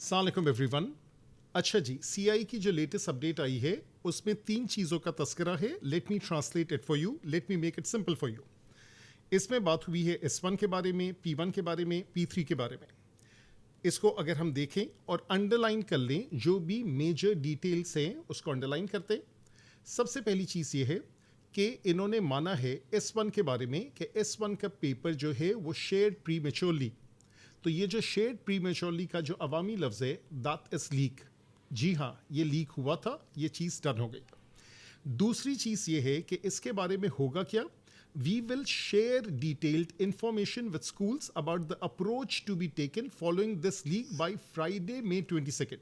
अस्सलाम एवरीवन। अच्छा जी, सीआई की जो लेटेस्ट अपडेट आई है उसमें 3 चीज़ों का तस्करा है। Let me translate it for you, let me make it simple for you. इसमें बात हुई है S1 के बारे में, P1 के बारे में, P3 के बारे में। इसको अगर हम देखें और अंडरलाइन कर लें, जो भी मेजर डिटेल्स हैं उसको अंडरलाइन करते हैं। सबसे पहली चीज़ ये है कि इन्होंने माना है S1 के बारे में कि S1 का पेपर जो है वो शेयर्ड प्रीमेच्योरली। तो ये जो शेयर्ड प्रीमेच्योरली का जो अवामी लफ्ज़ है, दैट इज लीक। जी हाँ, ये लीक हुआ था, ये चीज़ डन हो गई। दूसरी चीज़ ये है कि इसके बारे में होगा क्या। We will share detailed information with schools about the approach to be taken following this leak by Friday May 22।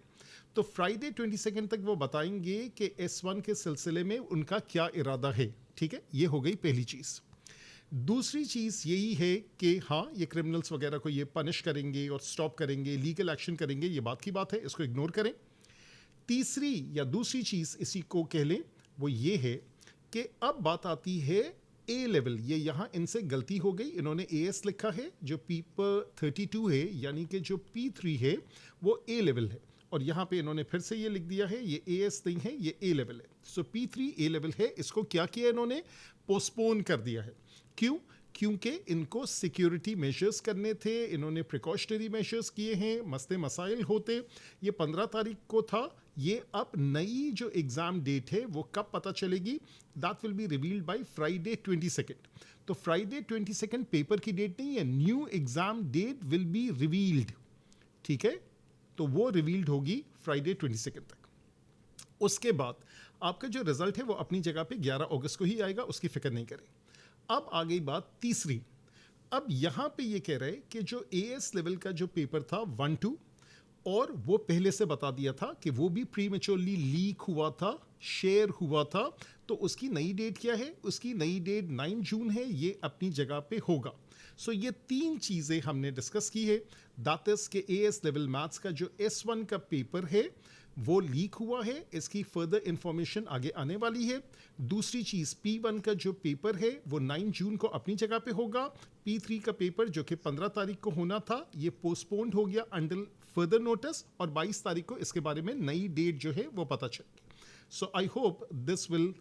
तो फ्राइडे 22 तक वो बताएंगे कि S1 के सिलसिले में उनका क्या इरादा है। ठीक है, ये हो गई पहली चीज़। दूसरी चीज़ यही है कि हाँ, ये क्रिमिनल्स वगैरह को ये पनिश करेंगे और स्टॉप करेंगे, लीगल एक्शन करेंगे, ये बात की बात है, इसको इग्नोर करें। तीसरी या दूसरी चीज़ इसी को कह लें, वो ये है कि अब बात आती है ए लेवल। ये यहाँ इनसे गलती हो गई, इन्होंने AS लिखा है, जो पेपर 32 है, यानी कि जो P3 है वो A लेवल है, और यहाँ पे इन्होंने फिर से ये लिख दिया है ये AS नहीं है, ये A लेवल है। सो P3 A लेवल है। इसको क्या किया इन्होंने, पोस्टपोन कर दिया है। क्यों? क्योंकि इनको सिक्योरिटी मेजर्स करने थे, इन्होंने प्रिकॉशनरी मेजर्स किए हैं, मसले मसाइल होते। ये 15 तारीख को था, ये अब नई जो एग्ज़ाम डेट है वो कब पता चलेगी, that will be revealed by Friday 22। तो फ्राइडे 22 पेपर की डेट नहीं है, new exam date will be revealed. ठीक है, तो वो रिवील्ड होगी फ्राइडे 22 तक। उसके बाद आपका जो रिजल्ट है वो अपनी जगह पे 11 अगस्त को ही आएगा, उसकी फिक्र नहीं करें। अब आ गई बात तीसरी। अब यहाँ पे ये कह रहे कि जो AS लेवल का जो पेपर था 1-2, और वो पहले से बता दिया था कि वो भी प्रीमेच्योरली लीक हुआ था, शेयर हुआ था। तो उसकी नई डेट क्या है, उसकी नई डेट 9 जून है, ये अपनी जगह पे होगा। सो ये 3 चीज़ें हमने डिस्कस की है। दैट इज के AS लेवल मैथ्स का जो S1 का पेपर है वो लीक हुआ है, इसकी फर्दर इंफॉर्मेशन आगे आने वाली है। दूसरी चीज़, P1 का जो पेपर है वो 9 जून को अपनी जगह पे होगा। P3 का पेपर जो कि 15 तारीख को होना था, ये पोस्टपोन्ड हो गया अंटिल फर्दर नोटिस, और 22 तारीख को इसके बारे में नई डेट जो है वो पता चलेगी। So I hope this will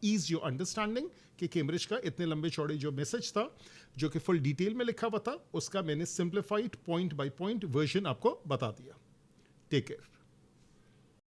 ease your understanding कि कैम्ब्रिज का इतने लंबे चौड़े जो मैसेज था, जो कि फुल डिटेल में लिखा हुआ था, उसका मैंने simplified point by point version आपको बता दिया। Take care.